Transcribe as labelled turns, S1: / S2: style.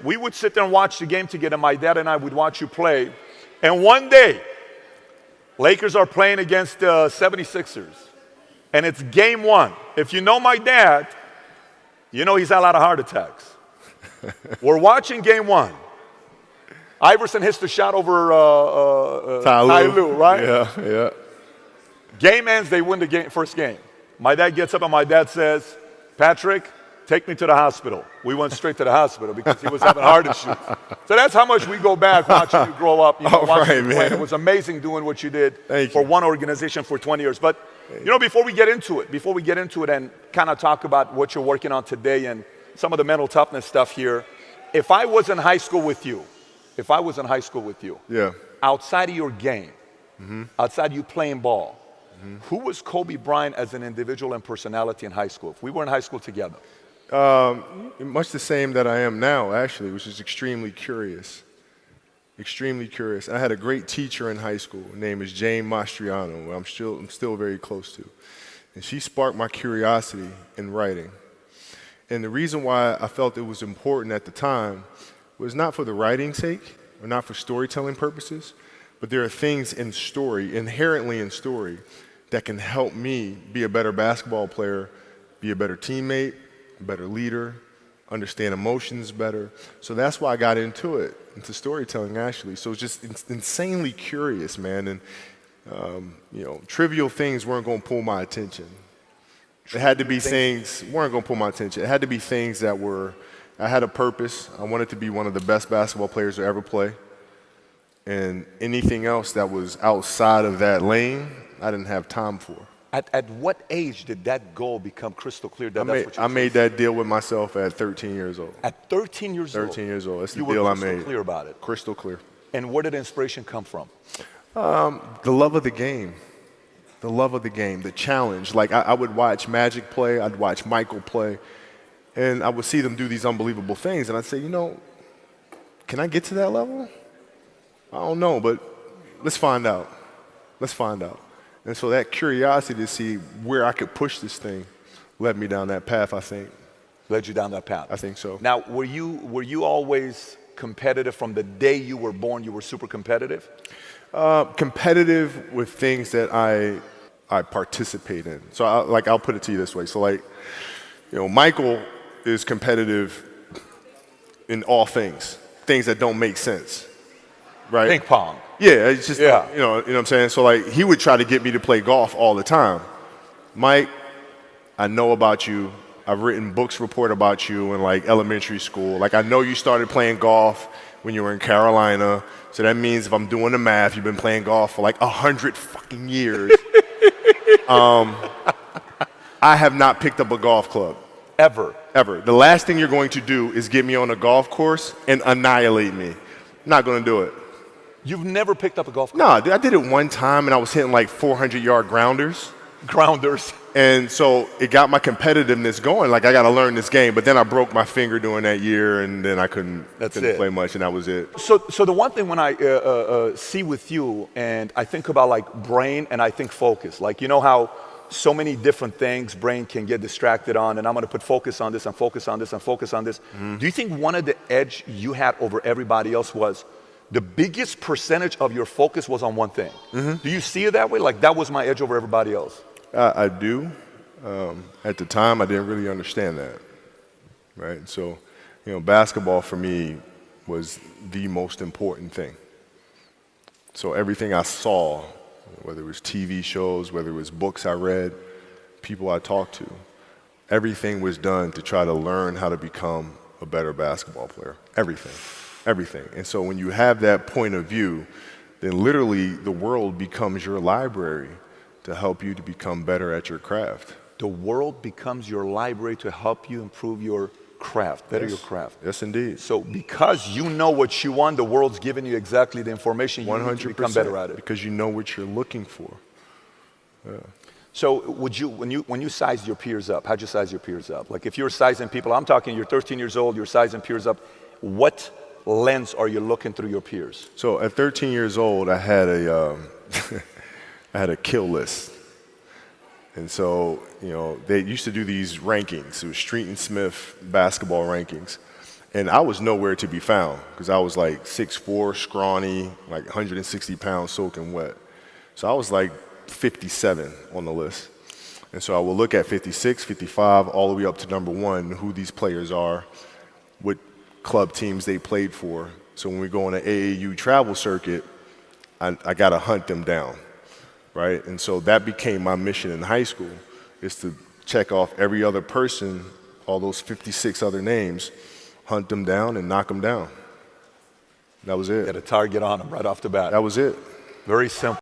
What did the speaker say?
S1: we would sit there and watch the game together. My dad and I would watch you play. And one day, Lakers are playing against the 76ers. And it's game one. If you know my dad, you know he's had a lot of heart attacks. We're watching game one. Iverson hits the shot over Ty Lue, right?
S2: Yeah.
S1: Game ends, they win the first game. My dad gets up and my dad says, Patrick, take me to the hospital. We went straight to the hospital because he was having heart issues. So that's how much we go back watching you grow up. You know, watching you play. It was amazing doing what you did for one organization for 20 years. But, you know, before we get into it and kind of talk about what you're working on today and some of the mental toughness stuff here, if I was in high school with you,
S2: yeah,
S1: outside of your game, outside you playing ball, who was Kobe Bryant as an individual and personality in high school? If we were in high school together.
S2: Much the same that I am now, actually, which is extremely curious. Extremely curious. I had a great teacher in high school. Her name is Jane Mastriano, who I'm still very close to. And she sparked my curiosity in writing. And the reason why I felt it was important at the time was not for the writing's sake or not for storytelling purposes, but there are things in story, inherently in story, that can help me be a better basketball player, be a better teammate, a better leader, understand emotions better. So that's why I got into storytelling, actually. So it's just insanely curious, man. And, you know, trivial things weren't going to pull my attention. It had to be things weren't going to pull my attention. It had to be things that I had a purpose. I wanted to be one of the best basketball players to ever play. And anything else that was outside of that lane, I didn't have time for.
S1: At what age did that goal become crystal clear?
S2: I made that deal with myself at 13 years old.
S1: At 13 years old?
S2: 13 years old. That's the deal I made.
S1: You were crystal clear about it?
S2: Crystal clear.
S1: And where did inspiration come from?
S2: The love of the game. The love of the game, the challenge. Like, I would watch Magic play. I'd watch Michael play. And I would see them do these unbelievable things. And I'd say, you know, can I get to that level? I don't know, but let's find out. Let's find out. And so that curiosity to see where I could push this thing led me down that path, I think.
S1: Led you down that path?
S2: I think so.
S1: Now, were you always competitive from the day you were born? You were super competitive?
S2: Competitive with things that I participate in. So I'll put it to you this way. So, like, you know, Michael is competitive in all things that don't make sense. Right?
S1: Ping pong.
S2: Yeah, it's just, you know what I'm saying? So, like, he would try to get me to play golf all the time. Mike, I know about you. I've written books report about you in, like, elementary school. Like, I know you started playing golf when you were in Carolina. So that means if I'm doing the math, you've been playing golf for, like, 100 fucking years. I have not picked up a golf club.
S1: Ever?
S2: Ever. The last thing you're going to do is get me on a golf course and annihilate me. I'm not going to do it.
S1: You've never picked up a golf club?
S2: No, I did it one time, and I was hitting like 400-yard grounders.
S1: Grounders.
S2: And so it got my competitiveness going. Like, I got to learn this game. But then I broke my finger during that year, and then I couldn't play much, and that was it.
S1: So the one thing when I see with you, and I think about, like, brain and I think focus. Like, you know how so many different things brain can get distracted on, and I'm going to put focus on this and focus on this and focus on this. Mm-hmm. Do you think one of the edge you had over everybody else was the biggest percentage of your focus was on one thing? Mm-hmm. Do you see it that way? Like, that was my edge over everybody else?
S2: I do. At the time, I didn't really understand that, right? So, you know, basketball for me was the most important thing. So everything I saw, whether it was TV shows, whether it was books I read, people I talked to, everything was done to try to learn how to become a better basketball player. Everything. And so when you have that point of view, then literally the world becomes your library to help you to become better at your craft.
S1: The world becomes your library to help you improve your craft, better your craft.
S2: Yes, indeed.
S1: So because you know what you want, the world's giving you exactly the information you need to become better at it.
S2: Because you know what you're looking for. Yeah.
S1: So would you, when you sized your peers up, how'd you size your peers up? Like, if you're sizing people, I'm talking you're 13 years old, you're sizing peers up, what lens are you looking through your peers?
S2: So at 13 years old, I had a I had a kill list. And so, you know, they used to do these rankings. It was Street and Smith basketball rankings. And I was nowhere to be found because I was like 6'4", scrawny, like 160 pounds soaking wet. So I was like 57 on the list. And so I will look at 56, 55, all the way up to number 1, who these players are, what club teams they played for. So when we go on an AAU travel circuit, I got to hunt them down, right? And so that became my mission in high school, is to check off every other person, all those 56 other names, hunt them down and knock them down. That was it.
S1: Get a target on them right off the bat.
S2: That was it.
S1: Very simple.